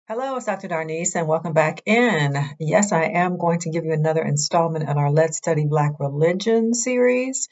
Hello, it's Dr. Darnise, and welcome back in. Yes, I am going to give you another installment in our Let's Study Black Religion series.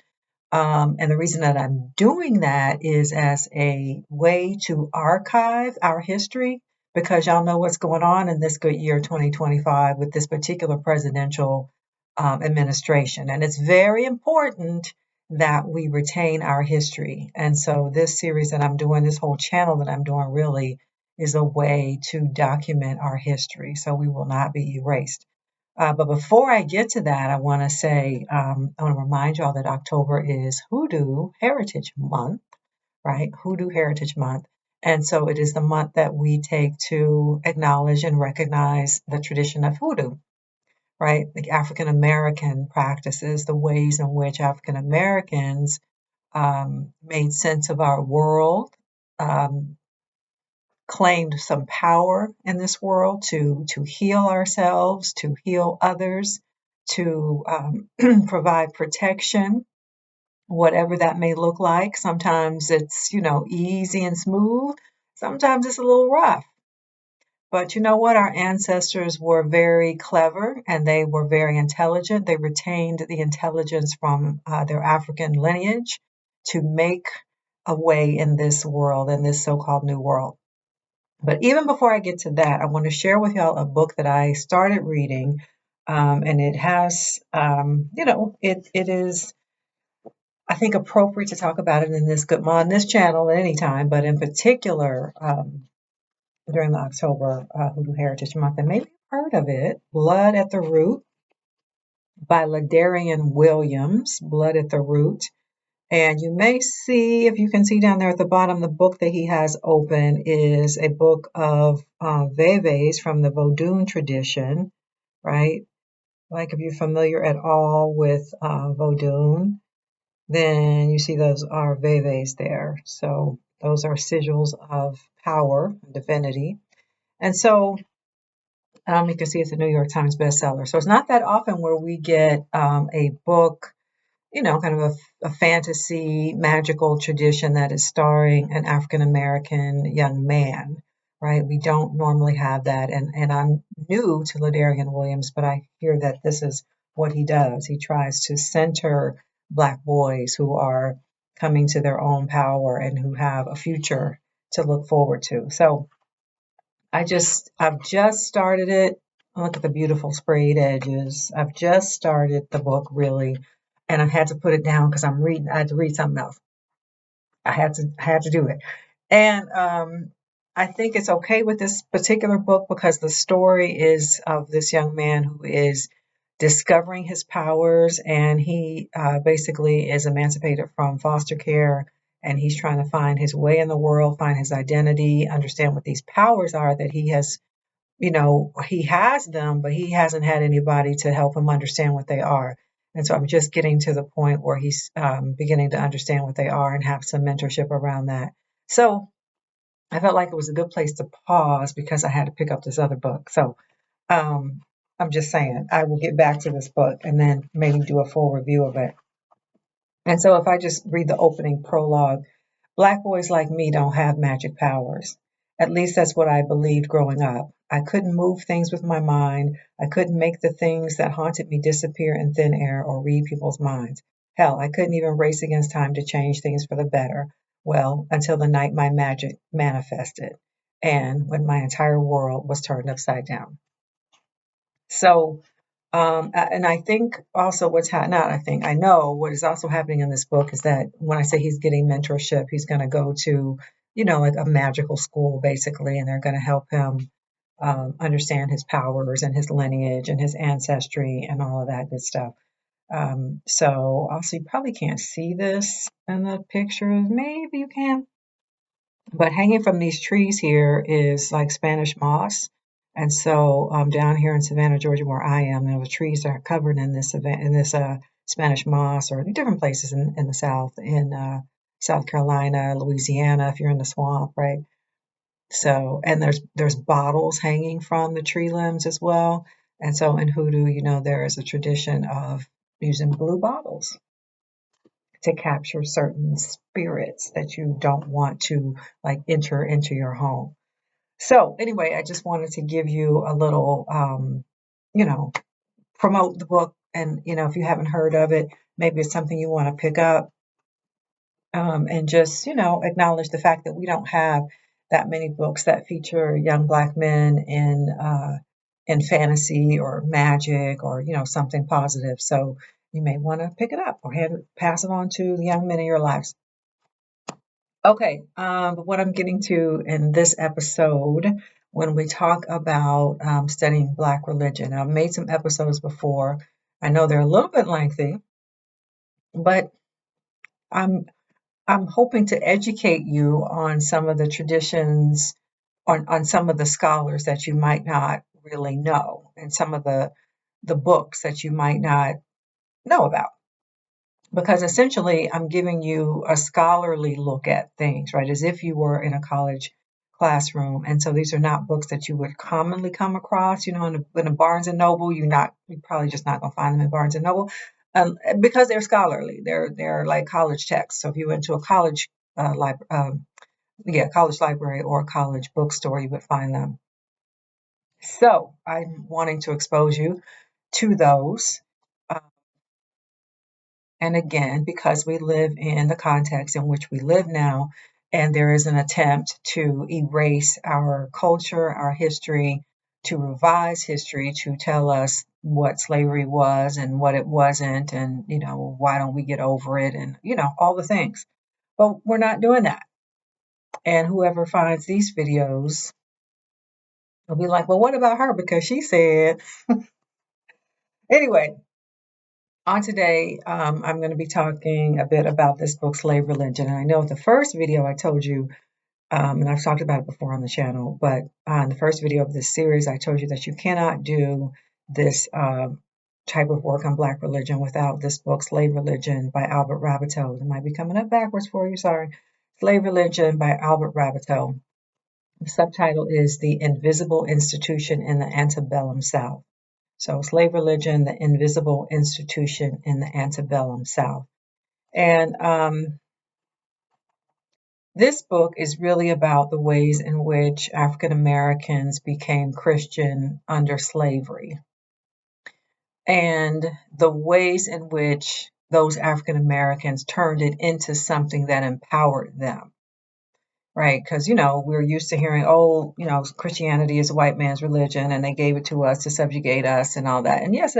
And the reason that I'm doing that is as a way to archive our history, because y'all know what's going on in this good year 2025 with this particular presidential administration. And it's very important that we retain our history. And so, this series that I'm doing, this whole channel that I'm doing, really is a way to document our history so we will not be erased. But before I get to that, I want to say, I want to remind y'all that October is Hoodoo Heritage Month, right? Hoodoo Heritage Month. And so it is the month that we take to acknowledge and recognize the tradition of hoodoo, right? The African American practices, the ways in which African Americans made sense of our world, um, claimed some power in this world to heal ourselves, to heal others, to provide protection, whatever that may look like. Sometimes it's easy and smooth. Sometimes it's a little rough. But you know what? Our ancestors were very clever and they were very intelligent. They retained the intelligence from their African lineage to make a way in this world, in this so called new world. But even before I get to that, I want to share with y'all a book that I started reading. And it has, it is, I think, appropriate to talk about it in this on this channel at any time, but in particular during the October Hoodoo Heritage Month. And maybe you've heard of it, Blood at the Root by Ladarian Williams, Blood at the Root. And you may see, if you can see down there at the bottom, the book that he has open is a book of Veves from the Vodun tradition, right? Like if you're familiar at all with Vodun, then you see those are Veves there. So those are sigils of power, divinity. And so you can see it's a New York Times bestseller. So it's not that often where we get a book, kind of a fantasy magical tradition that is starring an African American young man, right? We don't normally have that. And I'm new to Ladarian Williams, but I hear that this is what he does. He tries to center Black boys who are coming to their own power and who have a future to look forward to. So I've just started it. Look at the beautiful sprayed edges. I've just started the book really, and I had to put it down because I had to read something else. I had to do it. And I think it's okay with this particular book because the story is of this young man who is discovering his powers, and he basically is emancipated from foster care, and he's trying to find his way in the world, find his identity, understand what these powers are that he has. He has them, but he hasn't had anybody to help him understand what they are. And so I'm just getting to the point where he's beginning to understand what they are and have some mentorship around that. So I felt like it was a good place to pause because I had to pick up this other book. So um, I'm just saying, I will get back to this book and then maybe do a full review of it. And so if I just read the opening prologue, Black boys like me don't have magic powers. At least that's what I believed growing up. I couldn't move things with my mind. I couldn't make the things that haunted me disappear in thin air or read people's minds. Hell, I couldn't even race against time to change things for the better. Well, until the night my magic manifested and when my entire world was turned upside down. So, and I think also not I think, I know what is also happening in this book is that when I say he's getting mentorship, he's going to go to, like a magical school basically, and they're going to help him understand his powers and his lineage and his ancestry and all of that good stuff. So also you probably can't see this in the pictures. Maybe you can. But hanging from these trees here is like Spanish moss. And so down here in Savannah, Georgia, where I am, the trees are covered in this Spanish moss, or different places in the South, in South Carolina, Louisiana, if you're in the swamp, right? So, and there's bottles hanging from the tree limbs as well. And so in Hoodoo, there is a tradition of using blue bottles to capture certain spirits that you don't want to like enter into your home. So anyway, I just wanted to give you a little, you know, promote the book. And, if you haven't heard of it, maybe it's something you want to pick up, and just, acknowledge the fact that we don't have that many books that feature young Black men in fantasy or magic or, something positive. So you may want to pick it up or pass it on to the young men in your lives. Okay, but what I'm getting to in this episode, when we talk about studying Black religion, I've made some episodes before. I know they're a little bit lengthy, but I'm I'm hoping to educate you on some of the traditions, on some of the scholars that you might not really know, and some of the books that you might not know about. Because essentially, I'm giving you a scholarly look at things, right? As if you were in a college classroom. And so these are not books that you would commonly come across, in a Barnes and Noble. You're probably just not going to find them in Barnes and Noble, because they're scholarly. They're like college texts. So if you went to a college college library or a college bookstore, you would find them. So I'm wanting to expose you to those. Uh, And again, because we live in the context in which we live now, and there is an attempt to erase our culture, our history, to revise history, to tell us what slavery was and what it wasn't, and, why don't we get over it, and, all the things. But we're not doing that. And whoever finds these videos will be like, well, what about her? Because she said, anyway, on today, I'm going to be talking a bit about this book, Slave Religion. And I know the first video I told you, and I've talked about it before on the channel, but in the first video of this series, I told you that you cannot do this type of work on Black religion without this book, Slave Religion by Albert Raboteau. It might be coming up backwards for you, sorry. Slave Religion by Albert Raboteau. The subtitle is The Invisible Institution in the Antebellum South. So, Slave Religion, the Invisible Institution in the Antebellum South. And this book is really about the ways in which African Americans became Christian under slavery, and the ways in which those African Americans turned it into something that empowered them. Right, because we're used to hearing, oh, Christianity is a white man's religion, and they gave it to us to subjugate us and all that. And yes,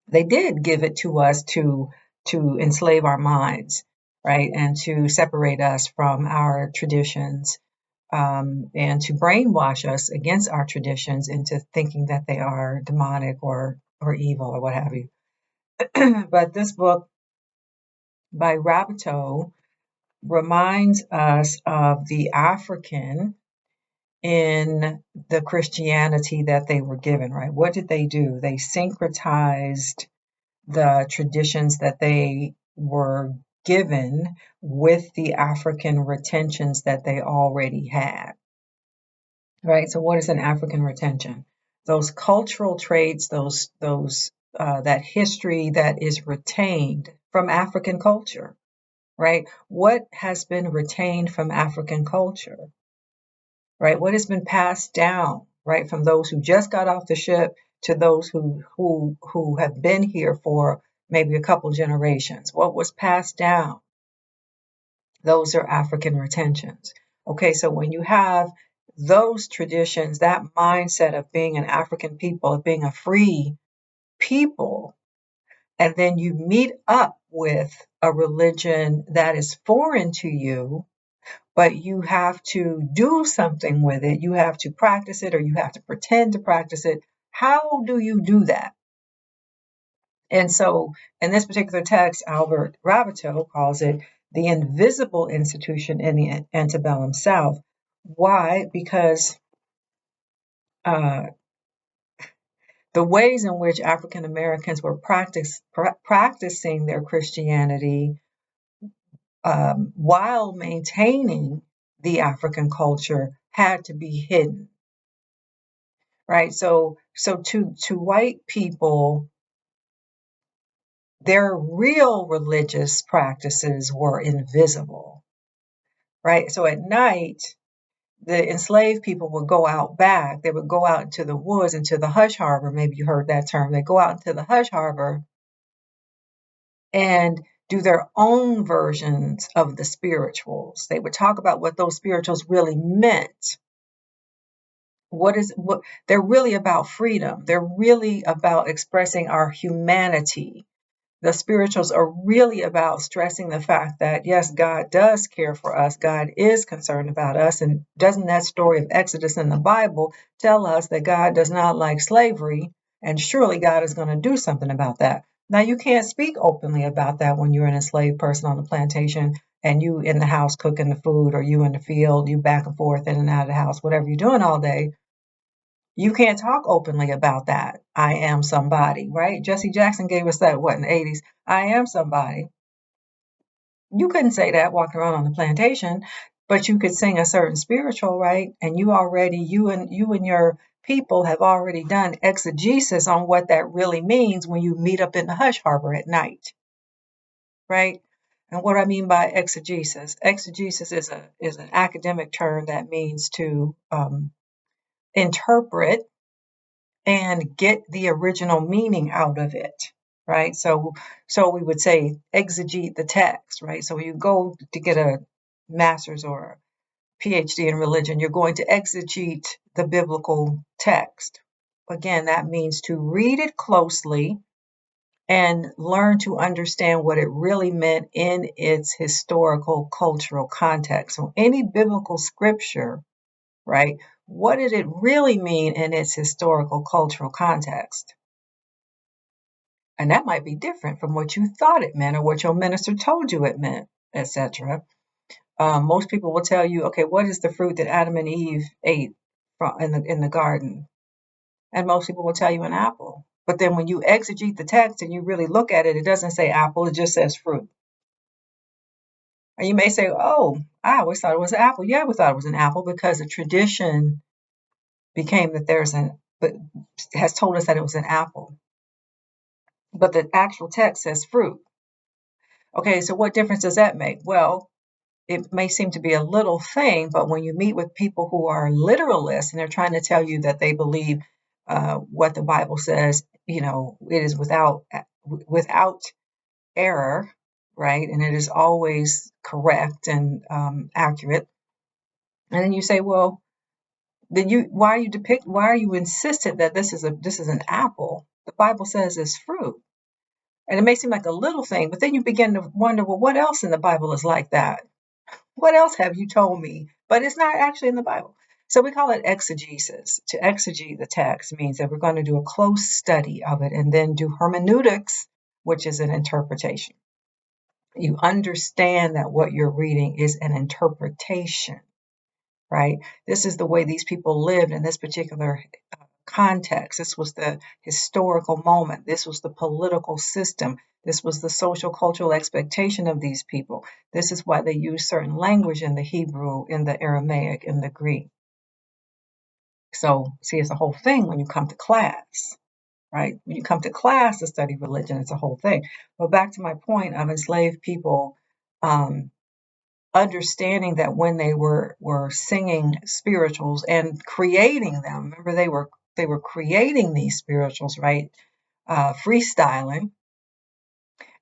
they did give it to us to enslave our minds, right, and to separate us from our traditions, and to brainwash us against our traditions into thinking that they are demonic or evil or what have you. But this book by Raboteau reminds us of the African in the Christianity that they were given, right? What did they do? They syncretized the traditions that they were given with the African retentions that they already had, right? So what is an African retention? Those cultural traits, those that history that is retained from African culture, right? What has been retained from African culture, right? What has been passed down, right, from those who just got off the ship to those who have been here for maybe a couple generations. What was passed down? Those are African retentions. Okay, so when you have those traditions, that mindset of being an African people, of being a free people, and then you meet up with a religion that is foreign to you, but you have to do something with it. You have to practice it, or you have to pretend to practice it. How do you do that? And so in this particular text, Albert Raboteau calls it the invisible institution in the antebellum South. Why? Because uh, the ways in which African Americans were practicing their Christianity, while maintaining the African culture, had to be hidden, right? So to white people, their real religious practices were invisible, right? So at night, the enslaved people would go out back. They would go out into the woods, into the hush harbor. Maybe you heard that term. They go out into the hush harbor and do their own versions of the spirituals. They would talk about what those spirituals really meant. What they're really about freedom. They're really about expressing our humanity. The spirituals are really about stressing the fact that, yes, God does care for us. God is concerned about us. And doesn't that story of Exodus in the Bible tell us that God does not like slavery? And surely God is going to do something about that. Now, you can't speak openly about that when you're an enslaved person on the plantation and you in the house cooking the food, or you in the field, you back and forth in and out of the house, whatever you're doing all day. You can't talk openly about that. I am somebody, right? Jesse Jackson gave us that, what, in the 80s? I am somebody. You couldn't say that walking around on the plantation, but you could sing a certain spiritual, right? And you and your people have already done exegesis on what that really means when you meet up in the hush harbor at night, right? And what I mean by exegesis is an academic term that means to interpret and get the original meaning out of it, right? So we would say exegete the text, right? So when you go to get a master's or a PhD in religion, you're going to exegete the biblical text. Again, that means to read it closely and learn to understand what it really meant in its historical cultural context. So any biblical scripture, right? What did it really mean in its historical cultural context? And that might be different from what you thought it meant or what your minister told you it meant, etc. Most people will tell you, okay, what is the fruit that Adam and Eve ate in the garden? And most people will tell you an apple. But then when you exegete the text and you really look at it, it doesn't say apple, it just says fruit. And you may say, oh, I always thought it was an apple. Yeah, we thought it was an apple because the tradition became that but has told us that it was an apple. But the actual text says fruit. Okay, so what difference does that make? Well, it may seem to be a little thing, but when you meet with people who are literalists and they're trying to tell you that they believe what the Bible says, it is without error, right? And it is always correct and accurate. And then you say, well, why are you insistent that this is an apple? The Bible says it's fruit. And it may seem like a little thing, but then you begin to wonder, well, what else in the Bible is like that? What else have you told me? But it's not actually in the Bible. So we call it exegesis. To exegete the text means that we're going to do a close study of it and then do hermeneutics, which is an interpretation. You understand that what you're reading is an interpretation, right? This is the way these people lived in this particular context. This was the historical moment. This was the political system. This was the social cultural expectation of these people. This is why they use certain language in the Hebrew, in the Aramaic, in the Greek. So, see, it's a whole thing when you come to class, right? When you come to class to study religion, it's a whole thing. But back to my point of enslaved people understanding that when they were singing spirituals and creating them, remember they were creating these spirituals, right? Freestyling,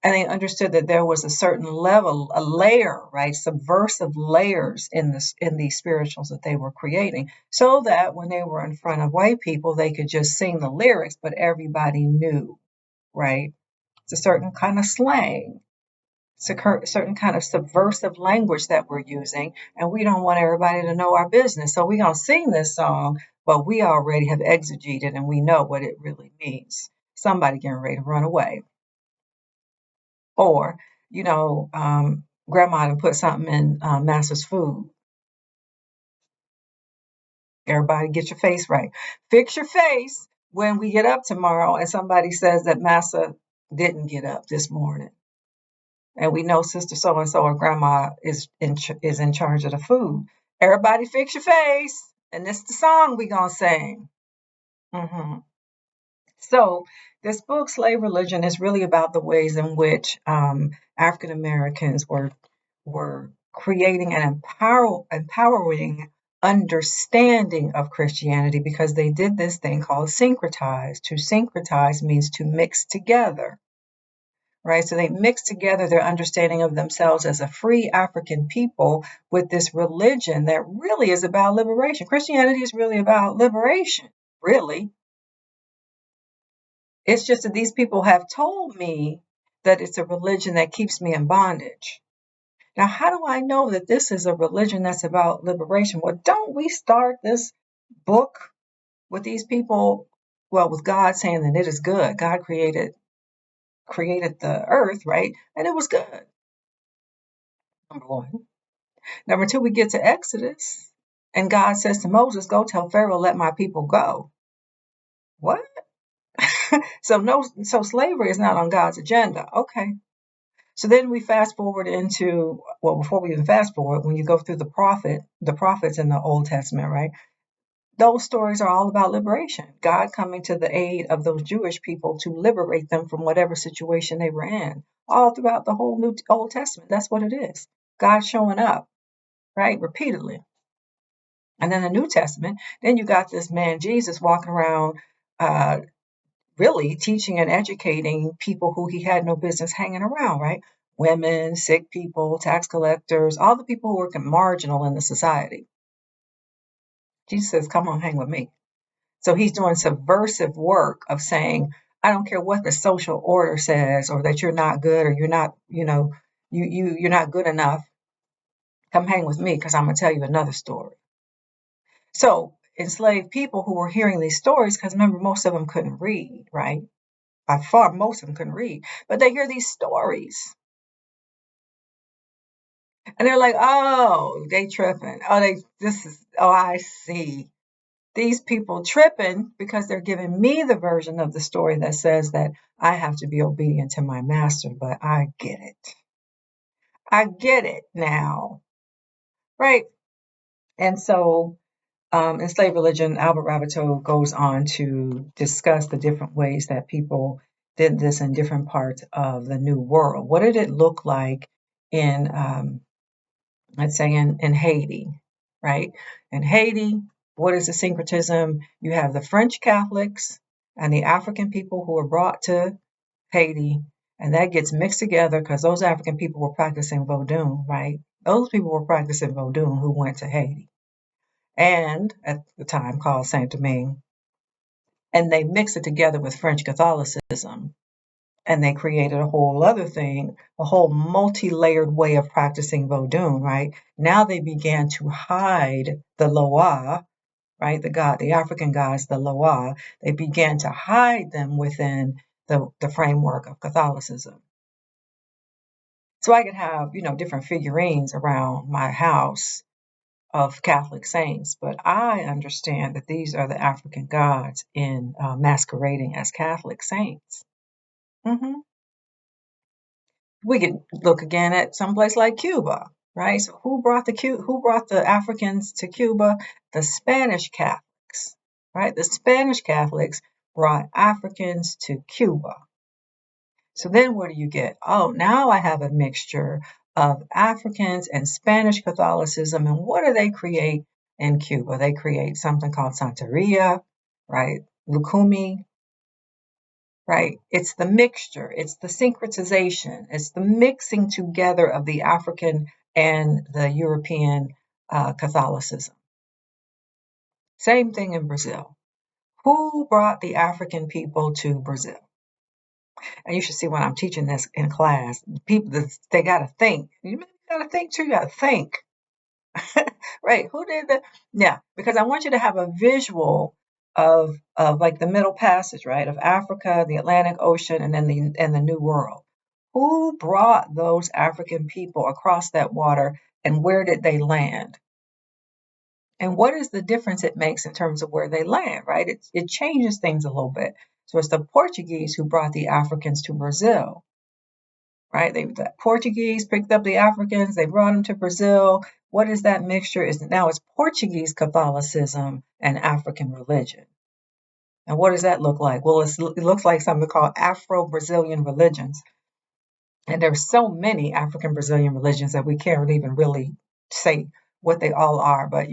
and they understood that there was a certain level, a layer, right? Subversive layers in these spirituals that they were creating, so that when they were in front of white people, they could just sing the lyrics, but everybody knew, right? It's a certain kind of slang. It's a certain kind of subversive language that we're using, and we don't want everybody to know our business. So we're going to sing this song, but we already have exegeted and we know what it really means. Somebody getting ready to run away. Or, grandma done put something in master's food. Everybody get your face right. Fix your face when we get up tomorrow and somebody says that massa didn't get up this morning. And we know sister so and so or grandma is in charge of the food. Everybody fix your face, and this is the song we gonna sing. hmm So this book, Slave Religion, is really about the ways in which African Americans were creating and empowering understanding of Christianity because they did this thing called syncretize. To syncretize means to mix together, right? So they mix together their understanding of themselves as a free African people with this religion that really is about liberation. Christianity is really about liberation, really. It's just that these people have told me that it's a religion that keeps me in bondage. Now, how do I know that this is a religion that's about liberation? Well, don't we start this book with these people? Well, with God saying that it is good. God created the earth, right? And it was good. Number one. Number two, we get to Exodus, and God says to Moses, "Go tell Pharaoh, let my people go." What? So no, so slavery is not on God's agenda. Okay. So then we fast forward into, well, before we even fast forward, when you go through the prophets in the Old Testament, right? Those stories are all about liberation. God coming to the aid of those Jewish people to liberate them from whatever situation they were in. All throughout the whole New Old Testament, that's what it is. God showing up, right, repeatedly. And then the New Testament, then you got this man Jesus walking around, uh, really teaching and educating people who he had no business hanging around, right? Women, sick people, tax collectors, all the people who were marginal in the society. Jesus says, "Come on, hang with me." So he's doing subversive work of saying, I don't care what the social order says, or that you're not good, or you're not, you're not good enough. Come hang with me, because I'm gonna tell you another story. So enslaved people who were hearing these stories, because remember, most of them couldn't read, right? By far, most of them couldn't read, but they hear these stories, and they're like, "Oh, they tripping. Oh, I see. These people tripping because they're giving me the version of the story that says that I have to be obedient to my master, but I get it. I get it now, right?" And so, in slave religion, Albert Rabbitoe goes on to discuss the different ways that people did this in different parts of the New World. What did it look like in, let's say, in Haiti, right? In Haiti, what is the syncretism? You have the French Catholics and the African people who were brought to Haiti, and that gets mixed together because those African people were practicing Vodou, right? Those people were practicing Vodou who went to Haiti, and at the time called Saint Domingue, and they mix it together with French Catholicism, and they created a whole other thing, a whole multi-layered way of practicing Vodou, right? Now they began to hide the Loa, right? The African gods, the Loa. They began to hide them within the framework of Catholicism. So I could have, different figurines around my house of Catholic saints, but I understand that these are the African gods in masquerading as Catholic saints. Hmm. We could look again at someplace like Cuba, right? So who brought the Africans to Cuba? The Spanish Catholics, right? The Spanish Catholics brought Africans to Cuba. So then what do you get? Oh, now I have a mixture of Africans and Spanish Catholicism. And what do they create in Cuba? They create something called Santeria, right? Lucumi, right? It's the mixture, it's the syncretization, it's the mixing together of the African and the European Catholicism. Same thing in Brazil. Who brought the African people to Brazil? And you should see when I'm teaching this in class, people, they got to think. You got to think too, you got to think. Right? Who did that? Yeah, because I want you to have a visual of like the Middle Passage, right? Of Africa, the Atlantic Ocean, and then the New World. Who brought those African people across that water, and where did they land? And what is the difference it makes in terms of where they land, right? It changes things a little bit. So it's the Portuguese who brought the Africans to Brazil, right? The Portuguese picked up the Africans, they brought them to Brazil. What is that mixture? Is now it's Portuguese Catholicism and African religion. And what does that look like? Well, it looks like something called Afro-Brazilian religions. And there's so many African Brazilian religions that we can't even really say what they all are, but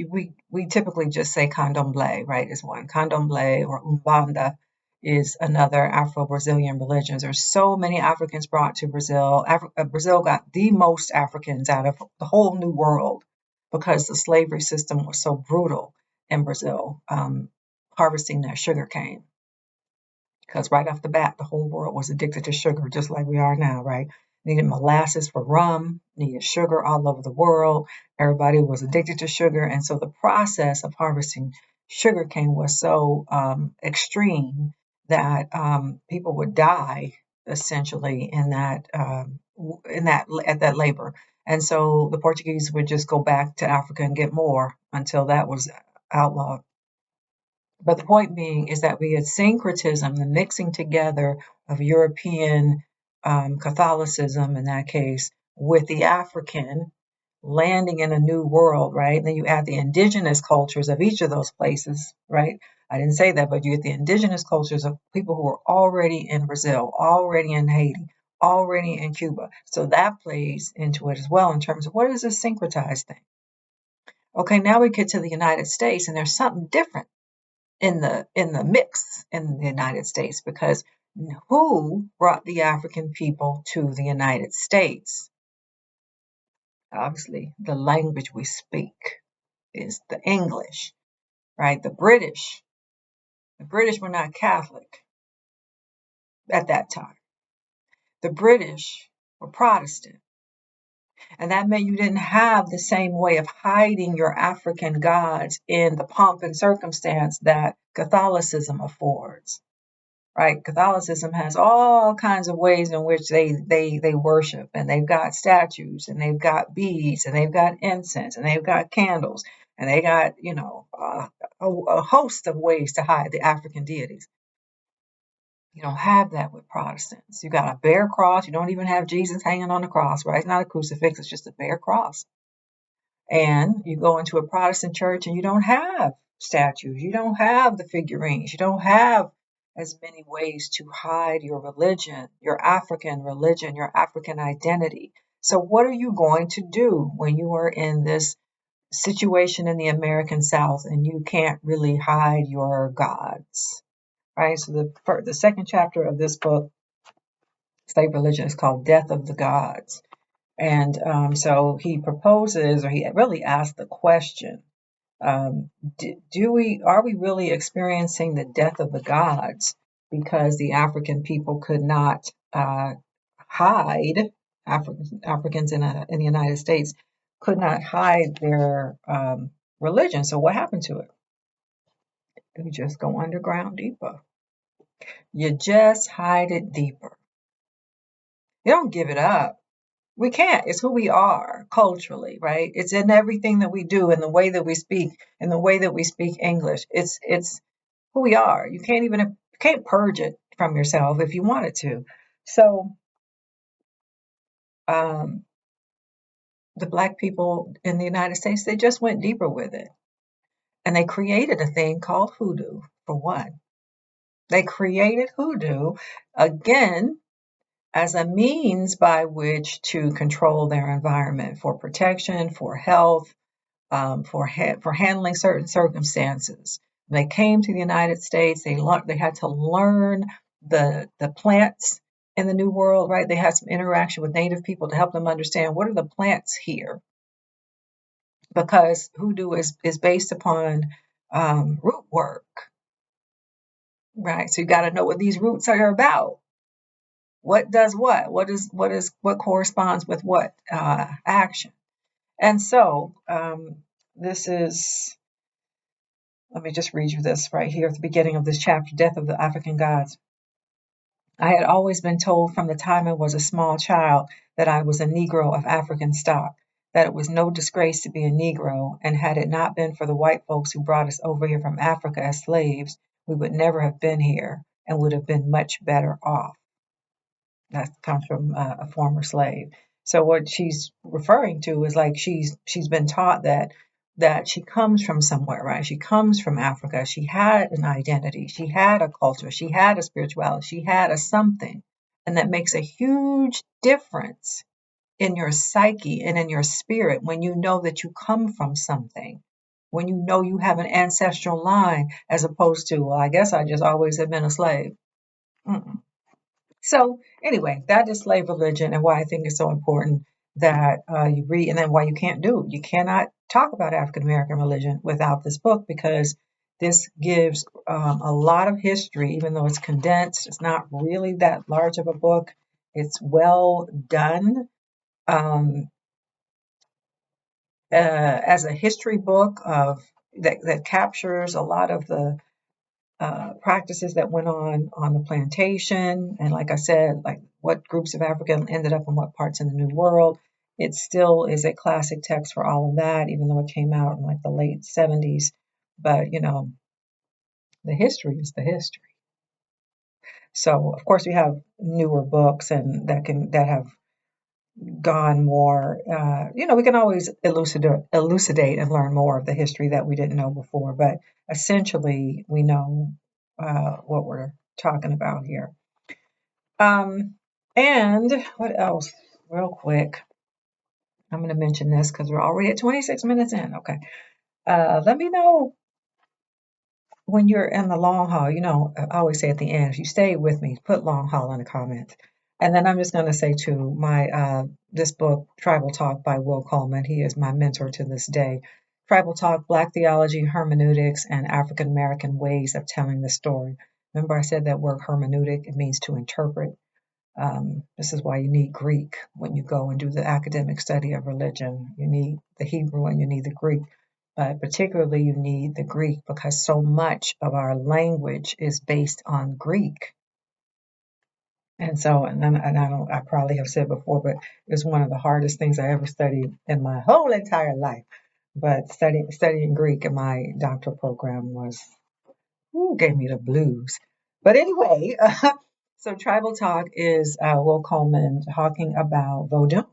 we typically just say candomblé, right, is one. Candomblé or Umbanda is another Afro-Brazilian religion. There's so many Africans brought to Brazil. Brazil got the most Africans out of the whole New World because the slavery system was so brutal in Brazil, harvesting that sugar cane. Because right off the bat, the whole world was addicted to sugar, just like we are now, right? Needed molasses for rum, needed sugar all over the world. Everybody was addicted to sugar. And so the process of harvesting sugarcane was so extreme that people would die essentially at that labor. And so the Portuguese would just go back to Africa and get more until that was outlawed. But the point being is that we had syncretism, the mixing together of European Catholicism in that case with the African landing in a new world, right? And then you add the indigenous cultures of each of those places, right? I didn't say that, but you get the indigenous cultures of people who were already in Brazil, already in Haiti, already in Cuba. So that plays into it as well in terms of what is a syncretized thing. Okay, now we get to the United States, and there's something different in the mix in the United States, because who brought the African people to the United States? Obviously, the language we speak is the English, right? The British were not Catholic at that time. The British were Protestant. And that meant you didn't have the same way of hiding your African gods in the pomp and circumstance that Catholicism affords. Right? Catholicism has all kinds of ways in which they worship, and they've got statues, and they've got beads, and they've got incense, and they've got candles, and they got a host of ways to hide the African deities. You don't have that with Protestants. You got a bare cross. You don't even have Jesus hanging on the cross, right? It's not a crucifix. It's just a bare cross. And you go into a Protestant church and you don't have statues. You don't have the figurines. You don't have as many ways to hide your religion, your African religion, your African identity. So what are you going to do when you are in this situation in the American South and you can't really hide your gods? Right? So the second chapter of this book, Slave Religion, is called Death of the Gods. And so he proposes, or he really asks the question, are we really experiencing the death of the gods because the African people could not hide, Africans in the United States could not hide their religion. So what happened to it? You just go underground deeper. You just hide it deeper. You don't give it up. We can't. It's who we are culturally, right? It's in everything that we do, in the way that we speak, in the way that we speak English. It's who we are. You can't purge it from yourself if you wanted to. So the Black people in the United States, they just went deeper with it. And they created a thing called Hoodoo, for one. They created Hoodoo, again, as a means by which to control their environment for protection, for health, for handling certain circumstances. When they came to the United States, they had to learn the plants in the New World, right? They had some interaction with Native people to help them understand what are the plants here, because Hoodoo is based upon root work, right? So you got to know what these roots are about. What does what? What corresponds with what action? And so this is, let me just read you this right here at the beginning of this chapter, Death of the African Gods. I had always been told from the time I was a small child that I was a Negro of African stock, that it was no disgrace to be a Negro, and had it not been for the white folks who brought us over here from Africa as slaves, we would never have been here and would have been much better off. That comes from a former slave. So what she's referring to is like she's been taught that she comes from somewhere, right? She comes from Africa. She had an identity. She had a culture. She had a spirituality. She had a something. And that makes a huge difference in your psyche and in your spirit when you know that you come from something, when you know you have an ancestral line, as opposed to, well, I guess I just always have been a slave. Mm-mm. So anyway, that is slave religion, and why I think it's so important that you read, and then why you cannot talk about African American religion without this book, because this gives a lot of history, even though it's condensed. It's not really that large of a book. It's well done. Um, as a history book of that captures a lot of the practices that went on the plantation, and like I said, like what groups of African ended up in what parts in the New World. It still is a classic text for all of that, even though it came out in like the late 70s. But the history is the history. So of course we have newer books and that have gone more, we can always elucidate and learn more of the history that we didn't know before, but essentially we know what we're talking about here. And what else? Real quick, I'm going to mention this because we're already at 26 minutes in. Okay. Let me know when you're in the long haul. I always say at the end, if you stay with me, put long haul in the comments. And then I'm just going to say too, this book, Tribal Talk by Will Coleman, he is my mentor to this day. Tribal Talk, Black Theology, Hermeneutics, and African American Ways of Telling the Story. Remember I said that word hermeneutic, it means to interpret. This is why you need Greek when you go and do the academic study of religion. You need the Hebrew and you need the Greek. But particularly you need the Greek because so much of our language is based on Greek. And so, I probably have said before, but it was one of the hardest things I ever studied in my whole entire life. But studying Greek in my doctoral program gave me the blues. But anyway, so Tribal Talk is Will Coleman talking about Vodou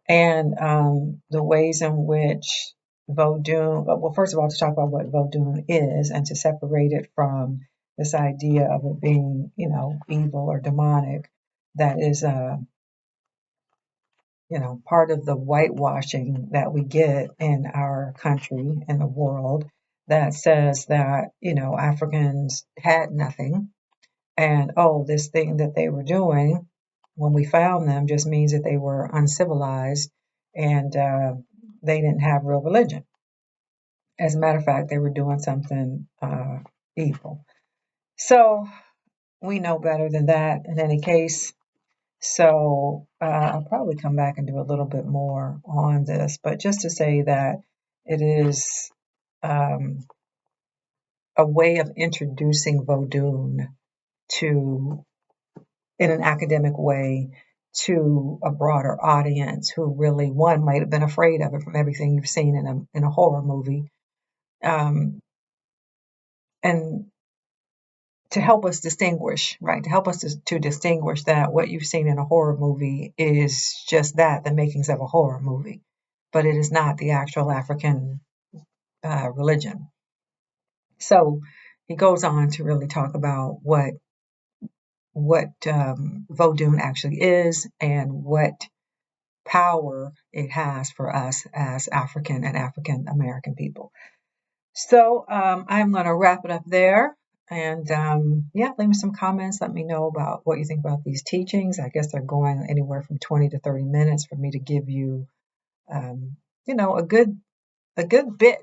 and the ways in which Vodou, well, first of all, to talk about what Vodou is and to separate it from this idea of it being, evil or demonic. That is, part of the whitewashing that we get in our country and the world that says that, Africans had nothing. And this thing that they were doing when we found them just means that they were uncivilized and they didn't have real religion. As a matter of fact, they were doing something evil. So we know better than that in any case. So I'll probably come back and do a little bit more on this, but just to say that it is um, a way of introducing Vodou to in an academic way to a broader audience who really, one, might have been afraid of it from everything you've seen in a horror movie, um, and to help us distinguish, right? To help us to distinguish that what you've seen in a horror movie is just that, the makings of a horror movie, but it is not the actual African religion. So he goes on to really talk about what Vodou actually is and what power it has for us as African and African American people. So I'm going to wrap it up there. And leave me some comments. Let me know about what you think about these teachings. I guess they're going anywhere from 20 to 30 minutes for me to give you, a good bit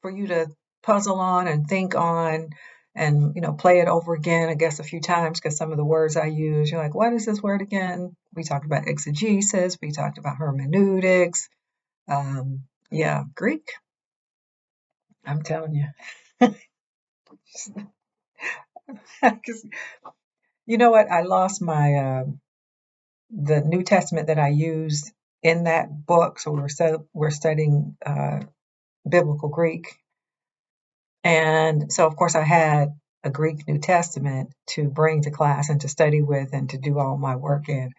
for you to puzzle on and think on and, play it over again, I guess, a few times because some of the words I use, you're like, what is this word again? We talked about exegesis. We talked about hermeneutics. Greek. I'm telling you. You know what? I lost my the New Testament that I used in that book. So we're studying biblical Greek, and so of course I had a Greek New Testament to bring to class and to study with and to do all my work in.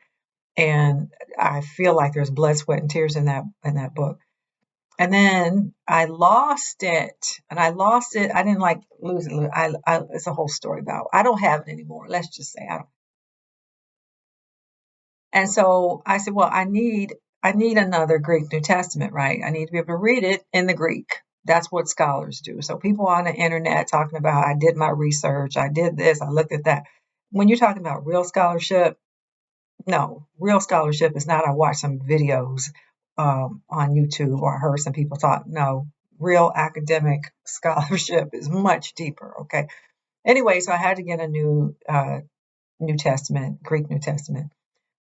And I feel like there's blood, sweat, and tears in that book. And then I lost it, and I lost it. I didn't like lose it. It's a whole story about. I don't have it anymore. Let's just say I don't. And so I said, well, I need another Greek New Testament, right? I need to be able to read it in the Greek. That's what scholars do. So people on the internet talking about, I did my research, I did this, I looked at that. When you're talking about real scholarship, no, real scholarship is not I watched some videos on YouTube or I heard some people talk. No, real academic scholarship is much deeper. Okay. Anyway, so I had to get a new New Testament, Greek New Testament.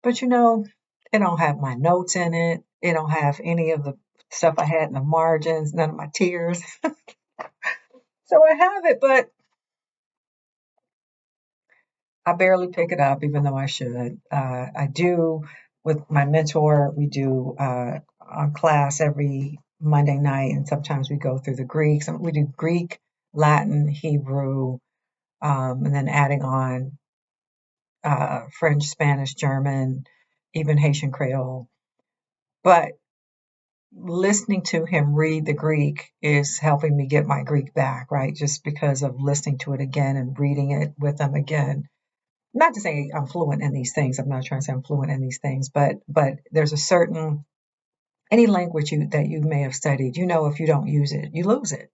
But it don't have my notes in it. It don't have any of the stuff I had in the margins, none of my tears. So I have it, but I barely pick it up, even though I should. I do with my mentor. We do on class every Monday night, and sometimes we go through the Greek. We do Greek, Latin, Hebrew, and then adding on French, Spanish, German, even Haitian Creole. But listening to him read the Greek is helping me get my Greek back, right? Just because of listening to it again and reading it with them again. Not to say I'm fluent in these things. I'm not trying to say I'm fluent in these things, but there's a certain any language that you may have studied, if you don't use it, you lose it.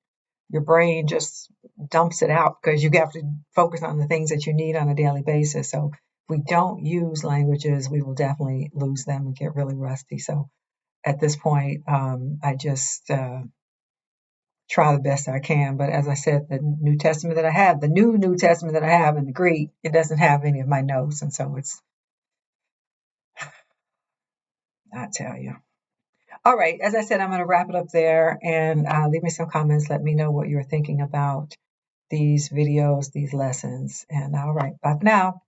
Your brain just dumps it out because you have to focus on the things that you need on a daily basis. So if we don't use languages, we will definitely lose them and get really rusty. So at this point, I just try the best I can. But as I said, the New Testament that I have, the New Testament that I have in the Greek, it doesn't have any of my notes. And so I tell you. All right. As I said, I'm going to wrap it up there and leave me some comments. Let me know what you're thinking about these videos, these lessons. And all right. Bye for now.